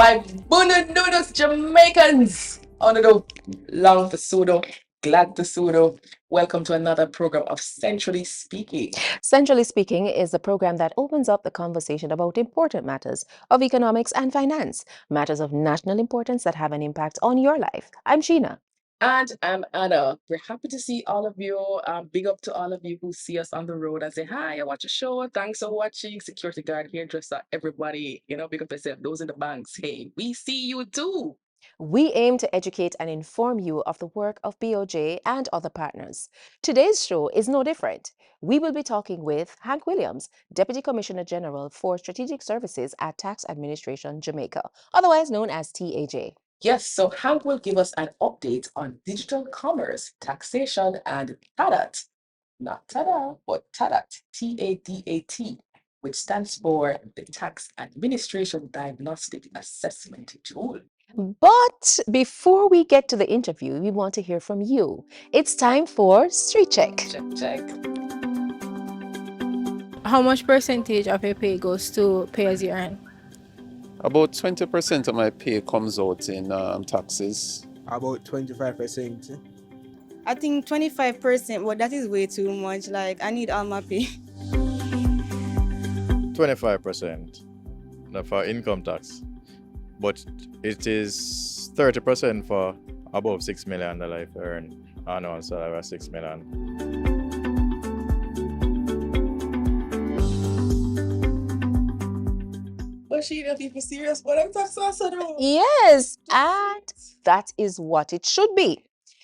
My Bunadunus Jamaicans on the long to pseudo, glad to pseudo. Welcome to another program of Centrally Speaking. Centrally Speaking is a program that opens up the conversation about important matters of economics and finance, matters of national importance that have an impact on your life. I'm Sheena. And I'm Anna. We're happy to see all of you. Big up to all of you who see us on the road and say, hi, I watch a show. Thanks for watching. Security guard here, just everybody, big up yourself. Those in the banks, hey, we see you too. We aim to educate and inform you of the work of BOJ and other partners. Today's show is no different. We will be talking with Hank Williams, Deputy Commissioner General for Strategic Services at Tax Administration Jamaica, otherwise known as TAJ. Yes, so Hank will give us an update on digital commerce, taxation, and TADAT. Not TADA, but TADAT, TADAT, which stands for the Tax Administration Diagnostic Assessment Tool. But before we get to the interview, we want to hear from you. It's time for Street Check. Check. How much percentage of your pay goes to pay as you earn? About 20% of my pay comes out in taxes. About 25%. I think 25%, but that is way too much. Like, I need all my pay. 25% for income tax, but it is 30% for above $6 million that I earn annual salary of $6 million. But she not even serious, but I'm tax though. Yes, and that is what it should be.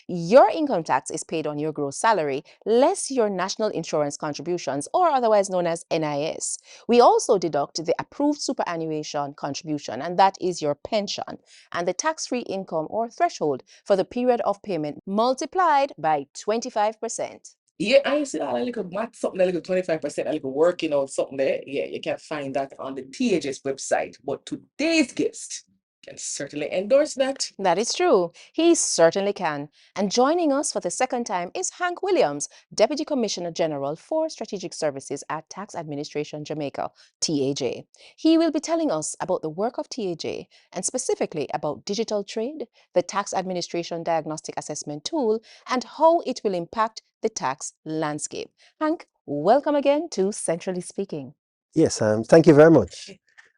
Your income tax is paid on your gross salary, less your national insurance contributions, or otherwise known as NIS. We also deduct the approved superannuation contribution, and that is your pension, and the tax-free income or threshold for the period of payment multiplied by 25%. Yeah, I see all a little math, something a little 25%, a little working out something there. Yeah, you can find that on the THS website. But today's guest can certainly endorse that. That is true. He certainly can. And joining us for the second time is Hank Williams, Deputy Commissioner General for Strategic Services at Tax Administration Jamaica, TAJ. He will be telling us about the work of TAJ and specifically about digital trade, the Tax Administration Diagnostic Assessment Tool, and how it will impact the tax landscape. Hank, welcome again to Centrally Speaking. Yes, thank you very much.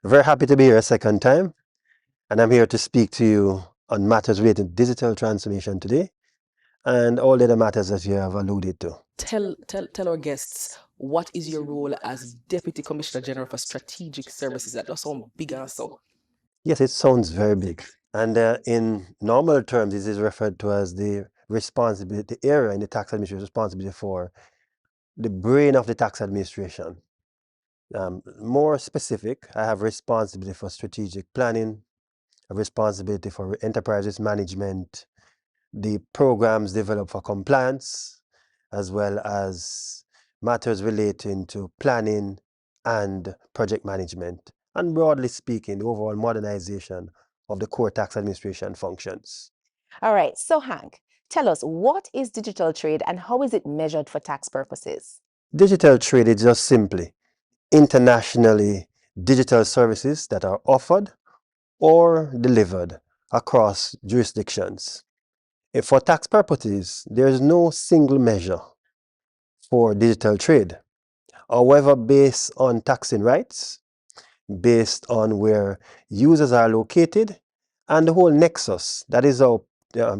Very happy to be here a second time. And I'm here to speak to you on matters related to digital transformation today and all the other matters that you have alluded to. Tell our guests, what is your role as Deputy Commissioner General for Strategic Services? That does sound big and so. Yes, it sounds very big. And in normal terms, this is referred to as the responsibility, the area in the tax administration responsibility for the brain of the tax administration. More specific, I have responsibility for strategic planning, a responsibility for enterprises management, the programs developed for compliance, as well as matters relating to planning and project management, and broadly speaking, the overall modernization of the core tax administration functions. All right, so Hank, tell us, what is digital trade and how is it measured for tax purposes? Digital trade is just simply internationally digital services that are offered or delivered across jurisdictions. For tax purposes, there is no single measure for digital trade. However, based on taxing rights, based on where users are located, and the whole nexus, that is how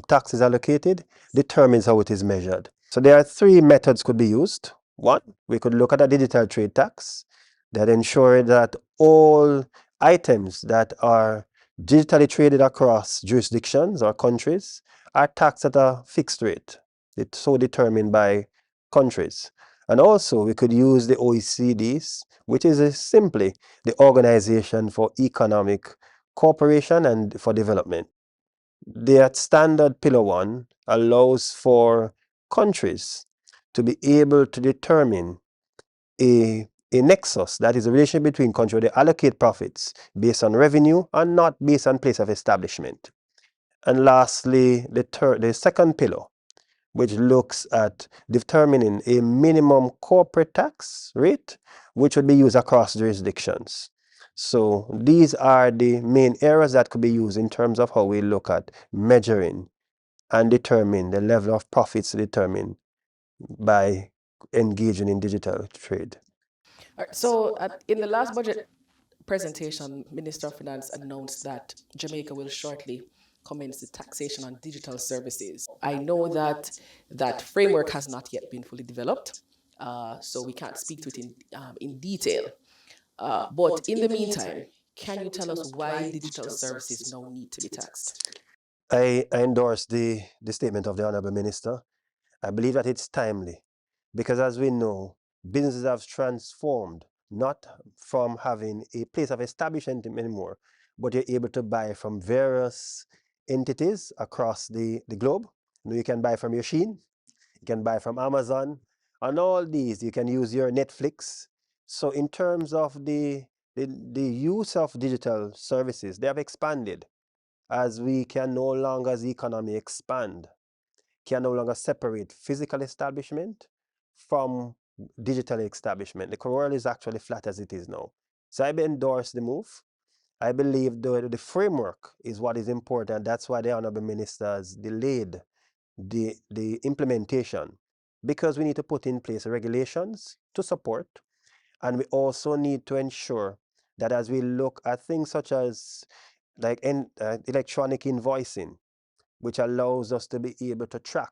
taxes are located, determines how it is measured. So there are three methods could be used. One, we could look at a digital trade tax that ensure that all items that are digitally traded across jurisdictions or countries are taxed at a fixed rate. It's so determined by countries. And also we could use the OECDs, which is simply the Organization for Economic Cooperation and for Development. Their standard Pillar 1 allows for countries to be able to determine a nexus, that is a relationship between countries where they allocate profits based on revenue and not based on place of establishment. And lastly, the second pillar, which looks at determining a minimum corporate tax rate, which would be used across jurisdictions. So these are the main areas that could be used in terms of how we look at measuring and determine the level of profits determined by engaging in digital trade. All right, so in the last budget presentation, Minister of Finance announced that Jamaica will shortly commence the taxation on digital services. I know that that framework has not yet been fully developed, so we can't speak to it in detail. But in the meantime, can you tell us why digital services now need to be taxed? I endorse the statement of the Honorable Minister. I believe that it's timely because, as we know, businesses have transformed not from having a place of establishment anymore, but you're able to buy from various entities across the globe. You can buy from your Shein, you can buy from Amazon, and all these, you can use your Netflix. So in terms of the use of digital services, they have expanded as we can no longer, as the economy expand, can no longer separate physical establishment from digital establishment. The world is actually flat as it is now. So I endorse the move. I believe the framework is what is important. That's why the Honorable Minister has delayed the implementation, because we need to put in place regulations to support, and we also need to ensure that as we look at things such as like electronic invoicing, which allows us to be able to track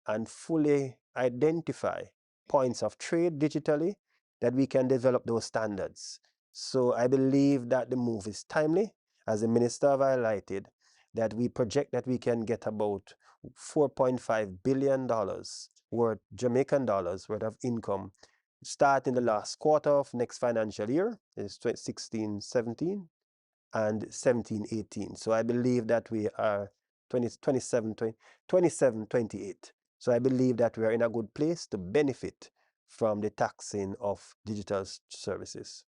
and fully identify points of trade digitally, that we can develop those standards. So I believe that the move is timely. As the minister have highlighted, that we project that we can get about $4.5 billion worth Jamaican dollars worth of income starting the last quarter of next financial year, is 16-17 and 17-18. So I believe that we are 27-28. So I believe that we are in a good place to benefit from the taxing of digital services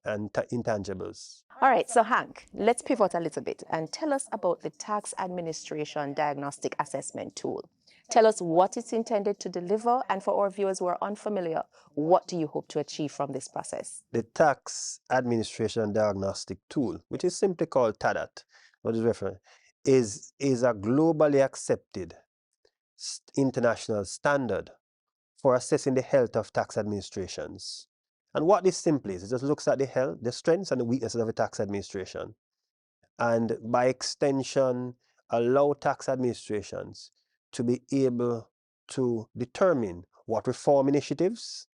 and intangibles. All right, so Hank, let's pivot a little bit and tell us about the Tax Administration Diagnostic Assessment Tool. Tell us what it's intended to deliver, and for our viewers who are unfamiliar, what do you hope to achieve from this process? The Tax Administration Diagnostic Tool, which is simply called TADAT, what is referred, is a globally accepted international standard for assessing the health of tax administrations. And what this simply is, it just looks at the health, the strengths and the weaknesses of a tax administration. And by extension, allow tax administrations to be able to determine what reform initiatives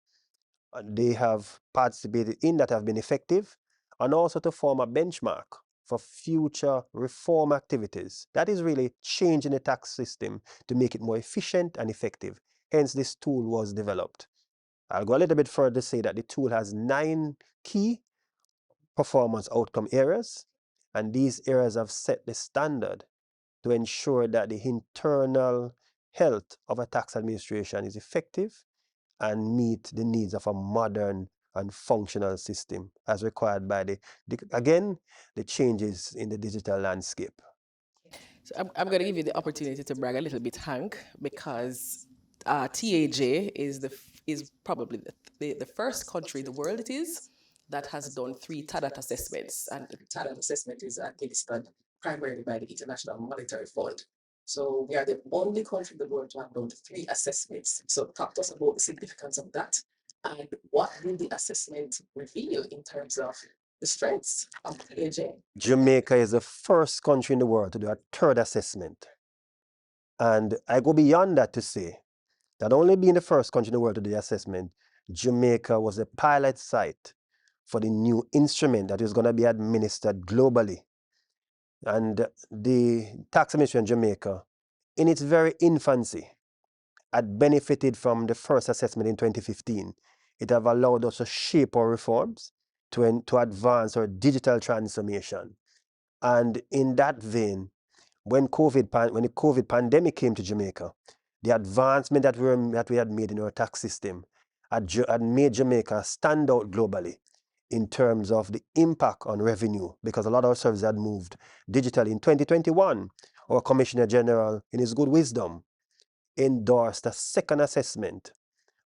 they have participated in that have been effective, and also to form a benchmark for future reform activities. That is really changing the tax system to make it more efficient and effective. Hence, this tool was developed. I'll go a little bit further to say that the tool has 9 key performance outcome areas, and these areas have set the standard to ensure that the internal health of a tax administration is effective and meet the needs of a modern and functional system as required by the changes in the digital landscape. So I'm going to give you the opportunity to brag a little bit, Hank, because TAJ is probably the first country in the world it is that has done 3 TADAT assessments, and the TADAT assessment is administered primarily by the International Monetary Fund. So we are the only country in the world to have done 3 assessments. So talk to us about the significance of that, and what will the assessment reveal in terms of the strengths of TAJ. Jamaica is the first country in the world to do a 3rd assessment. And I go beyond that to say that only being the first country in the world to do the assessment, Jamaica was a pilot site for the new instrument that is going to be administered globally. And the Tax Administration Jamaica, in its very infancy, had benefited from the first assessment in 2015. It have allowed us to shape our reforms to advance our digital transformation. And in that vein, when the COVID pandemic came to Jamaica, the advancement that we had made in our tax system had made Jamaica stand out globally in terms of the impact on revenue, because a lot of our services had moved digitally. In 2021, our Commissioner General, in his good wisdom, endorsed a 2nd assessment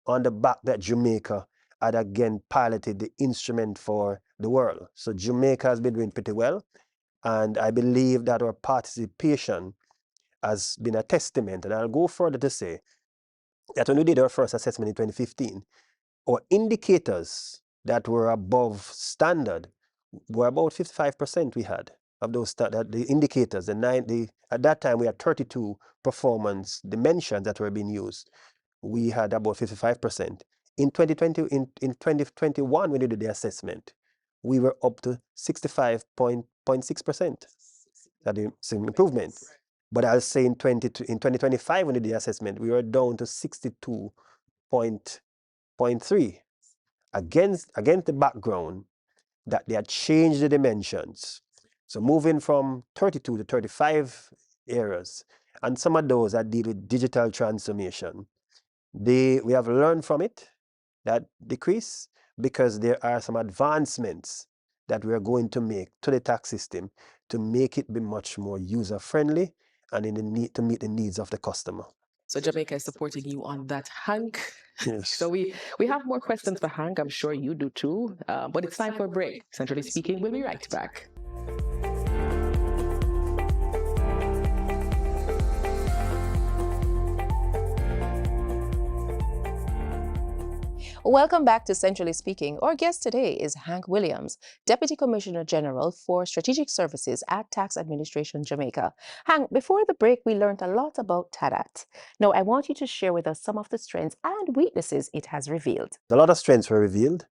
on the back that Jamaica had again piloted the instrument for the world. So Jamaica has been doing pretty well. And I believe that our participation has been a testament. And I'll go further to say that when we did our first assessment in 2015, our indicators that were above standard were about 55% we had of those the indicators. At that time, we had 32 performance dimensions that were being used. We had about 55%. In 2021, when we did the assessment, we were up to 65.6%. That is an improvement. But I'll say in 2025, when we did the assessment, we were down to 62.3 against the background that they had changed the dimensions. So moving from 32 to 35 areas, and some of those that deal with digital transformation, we have learned from it, that decrease, because there are some advancements that we are going to make to the tax system to make it be much more user-friendly and to meet the needs of the customer. So Jamaica is supporting you on that, Hank. Yes. So we have more questions for Hank. I'm sure you do too. But it's time for a break. Centrally speaking, we'll be right back. Welcome back to Centrally Speaking. Our guest today is Hank Williams, Deputy Commissioner General for Strategic Services at Tax Administration Jamaica. Hank, before the break, we learned a lot about TADAT. Now, I want you to share with us some of the strengths and weaknesses it has revealed. A lot of strengths were revealed.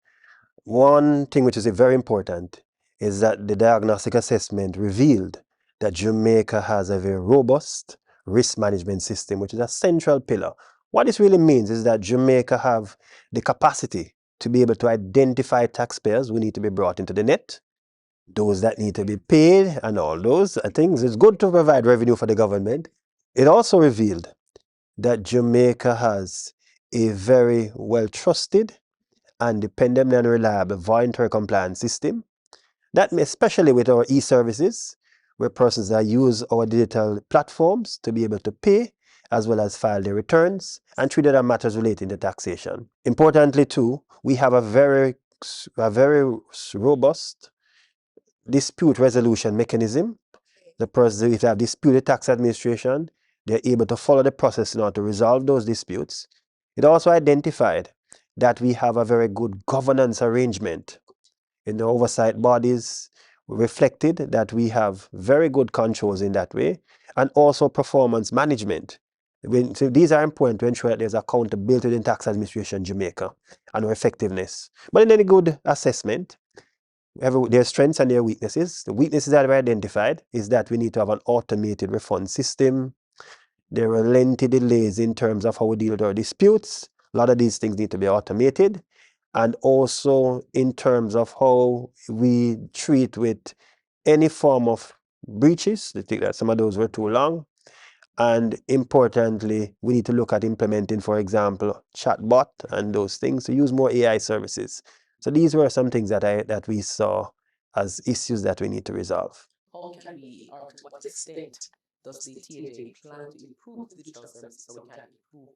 One thing which is very important is that the diagnostic assessment revealed that Jamaica has a very robust risk management system, which is a central pillar. What this really means is that Jamaica have the capacity to be able to identify taxpayers who need to be brought into the net, those that need to be paid, and all those things. It's good to provide revenue for the government. It also revealed that Jamaica has a very well-trusted and dependable and reliable voluntary compliance system. That especially with our e-services, where persons that use our digital platforms to be able to pay, as well as file their returns and treat other matters relating to taxation. Importantly too, we have a very robust dispute resolution mechanism. The person, if they have disputed tax administration, they're able to follow the process in order to resolve those disputes. It also identified that we have a very good governance arrangement in the oversight bodies, reflected that we have very good controls in that way, and also performance management. So these are important to ensure that there's accountability in Tax Administration Jamaica and our effectiveness. But in any good assessment, their strengths and their weaknesses. The weaknesses that we identified is that we need to have an automated refund system. There are lengthy delays in terms of how we deal with our disputes. A lot of these things need to be automated. And also in terms of how we treat with any form of breaches. I think that some of those were too long. And importantly, we need to look at implementing, for example, chatbot and those things to use more AI services. So these were some things that we saw as issues that we need to resolve. How can we, or to what extent does the TAJ plan to improve the digital services so we can improve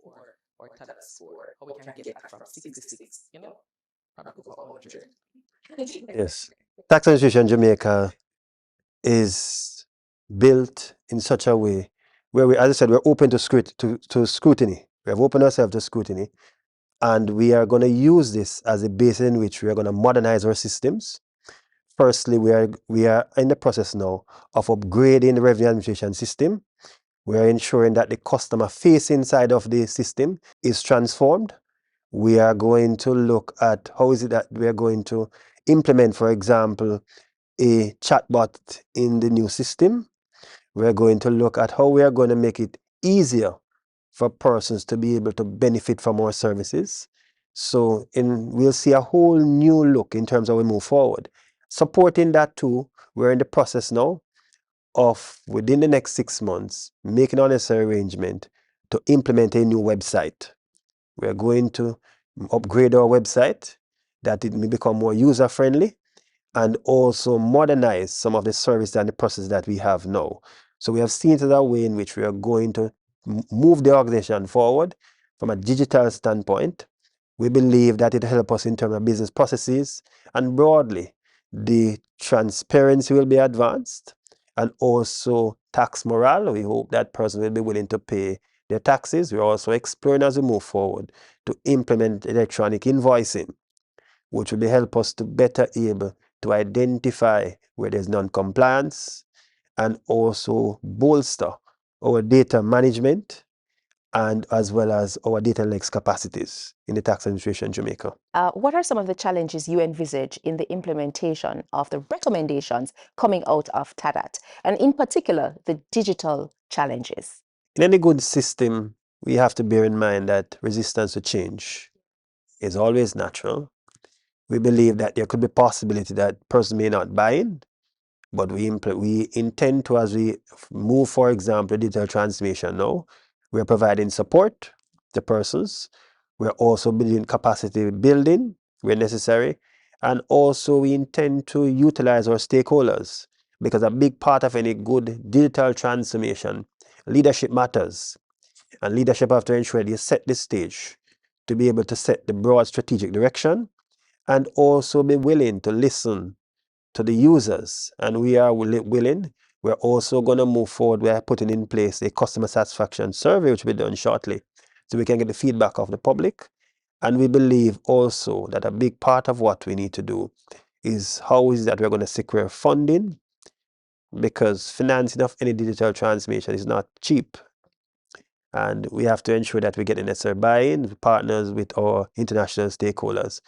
our TADAT score? How we can get that from 66, from 100? Yes. Tax Administration Jamaica is built in such a way where we, as I said, we're open to scrutiny. We have opened ourselves to scrutiny, and we are going to use this as a basis in which we are going to modernize our systems. Firstly, we are in the process now of upgrading the revenue administration system. We are ensuring that the customer-facing side of the system is transformed. We are going to look at how is it that we are going to implement, for example, a chatbot in the new system. We're going to look at how we are going to make it easier for persons to be able to benefit from our services. So we'll see a whole new look in terms of how we move forward. Supporting that too, we're in the process now of, within the next 6 months, making a necessary arrangement to implement a new website. We are going to upgrade our website, that it may become more user-friendly, and also modernize some of the services and the processes that we have now. So we have seen to that way in which we are going to move the organization forward from a digital standpoint. We believe that it will help us in terms of business processes and broadly The transparency will be advanced, and also tax morale. We hope that person will be willing to pay their taxes. We're also exploring as we move forward to implement electronic invoicing, which will help us to better able to identify where there's non-compliance and also bolster our data management and as well as our data analytics capacities in the Tax Administration Jamaica. What are some of the challenges you envisage in the implementation of the recommendations coming out of TADAT, and in particular, the digital challenges? In any good system, we have to bear in mind that resistance to change is always natural. We believe that there could be possibility that person may not buy in, but we intend to, as we move, for example, digital transformation now, we're providing support to persons. We're also building capacity building where necessary. And also we intend to utilize our stakeholders, because a big part of any good digital transformation, leadership matters. And leadership have to ensure they set the stage to be able to set the broad strategic direction and also be willing to listen to the users. And we are willing. We're also going to move forward. We're putting in place a customer satisfaction survey, which will be done shortly, so we can get the feedback of the public. And we believe also that a big part of what we need to do is how is that we're going to secure funding, because financing of any digital transformation is not cheap. And we have to ensure that we get the necessary buy-in, partners with our international stakeholders.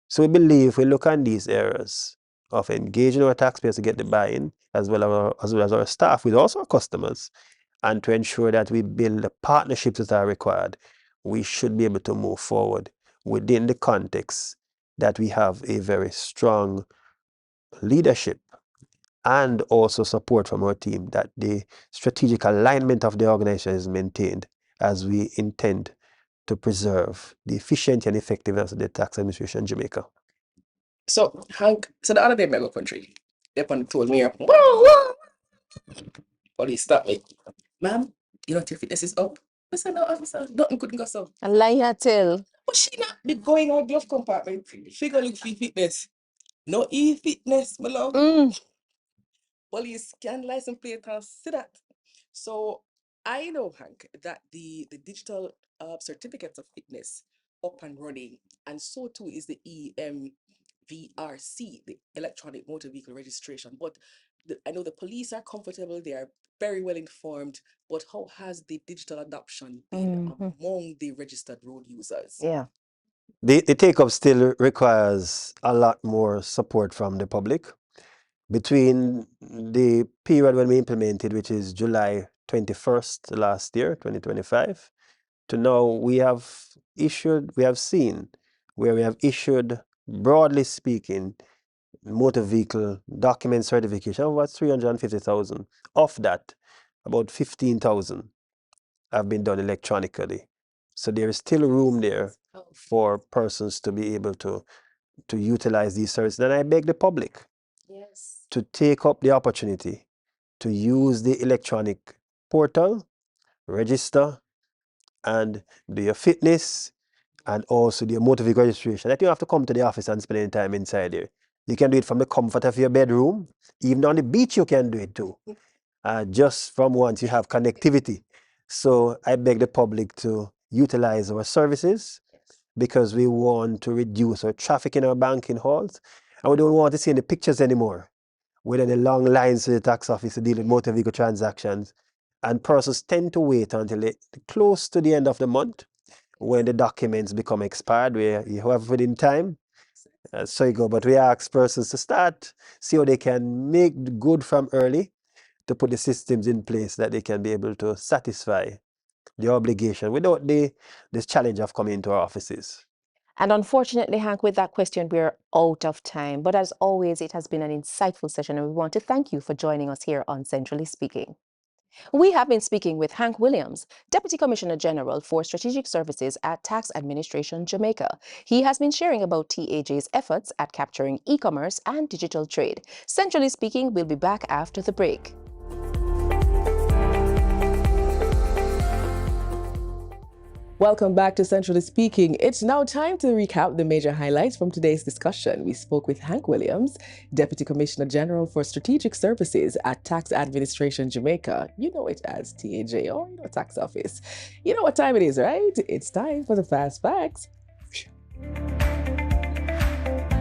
So we believe if we look at these areas of engaging our taxpayers to get the buy-in, as well as our staff, with also our customers, and to ensure that we build the partnerships that are required, we should be able to move forward within the context that we have a very strong leadership and also support from our team, that the strategic alignment of the organization is maintained as we intend to preserve the efficiency and effectiveness of the Tax Administration Jamaica. So, Hank, so the other day, I go country. They told me, whoa, police stop me. Ma'am, you know, your fitness is up. I said, no, officer, nothing couldn't go so. A lie tell. But she not be going out glove compartment. She go look for fitness. No e-fitness, my love. Police scan license plate and see that. So I know, Hank, that the digital certificates of fitness up and running, and so too is the EMVRC, the electronic motor vehicle registration. But I know the police are comfortable; they are very well informed. But how has the digital adoption been among the registered road users? Yeah. The take-up still requires a lot more support from the public. Between the period when we implemented, which is July 21st last year, 2025, to now, we have seen where we have issued, broadly speaking, motor vehicle document certification of about 350,000. Of that, about 15,000 have been done electronically. So there is still room there for persons to be able to utilize these services. And I beg the public to take up the opportunity to use the electronic portal, register, and do your fitness, and also do your motor vehicle registration. That you don't have to come to the office and spend any time inside there. You can do it from the comfort of your bedroom. Even on the beach, you can do it too. Just from once you have connectivity. So I beg the public to utilize our services, because we want to reduce our traffic in our banking halls, and we don't want to see any pictures anymore with any long lines to the tax office to deal with motor vehicle transactions. And persons tend to wait until close to the end of the month, when the documents become expired, where you have within time. So you go, but we ask persons to start, see how they can make good from early, to put the systems in place that they can be able to satisfy the obligation without this challenge of coming into our offices. And unfortunately, Hank, with that question, we're out of time. But as always, it has been an insightful session, and we want to thank you for joining us here on Centrally Speaking. We have been speaking with Hank Williams, Deputy Commissioner General for Strategic Services at Tax Administration Jamaica. He has been sharing about TAJ's efforts at capturing e-commerce and digital trade. Centrally Speaking will be back after the break. Welcome back to Centrally Speaking. It's now time to recap the major highlights from today's discussion. We spoke with Hank Williams, Deputy Commissioner General for Strategic Services at Tax Administration Jamaica. You know it as TAJ or Tax Office. You know what time it is, right? It's time for the Fast Facts.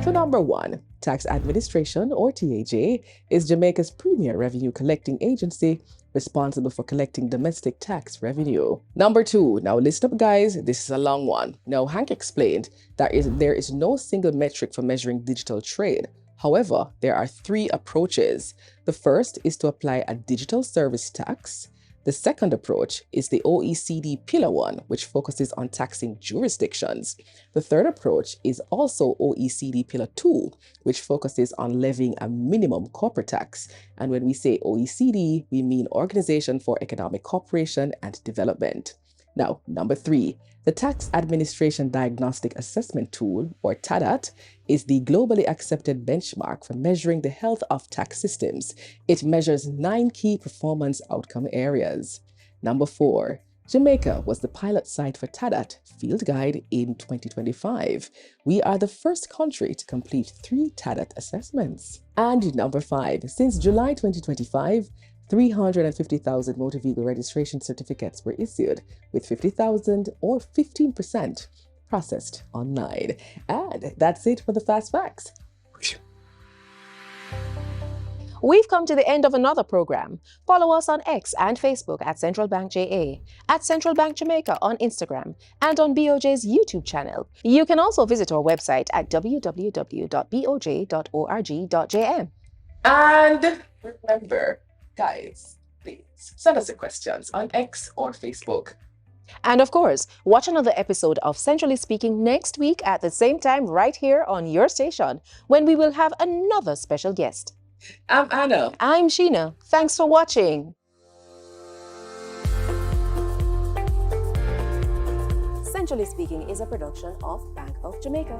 So number 1, Tax Administration, or TAJ, is Jamaica's premier revenue collecting agency responsible for collecting domestic tax revenue. Number 2, now listen up guys, this is a long one. Now Hank explained that there is no single metric for measuring digital trade. However, there are 3 approaches. The first is to apply a digital service tax. The second approach is the OECD Pillar 1, which focuses on taxing jurisdictions. The third approach is also OECD Pillar 2, which focuses on levying a minimum corporate tax. And when we say OECD, we mean Organization for Economic Cooperation and Development. Now, number 3, the Tax Administration Diagnostic Assessment Tool, or TADAT, is the globally accepted benchmark for measuring the health of tax systems. It measures 9 key performance outcome areas. Number 4, Jamaica was the pilot site for TADAT Field Guide in 2025. We are the first country to complete 3 TADAT assessments. And number 5, since July 2025, 350,000 motor vehicle registration certificates were issued, with 50,000 or 15% processed online. And that's it for the Fast Facts. We've come to the end of another program. Follow us on X and Facebook at Central Bank JA, at Central Bank Jamaica on Instagram, and on BOJ's YouTube channel. You can also visit our website at www.boj.org.jm. And remember, guys, please send us your questions on X or Facebook. And of course, watch another episode of Centrally Speaking next week at the same time right here on your station, when we will have another special guest. I'm Anna. I'm Sheena. Thanks for watching. Centrally Speaking is a production of Bank of Jamaica.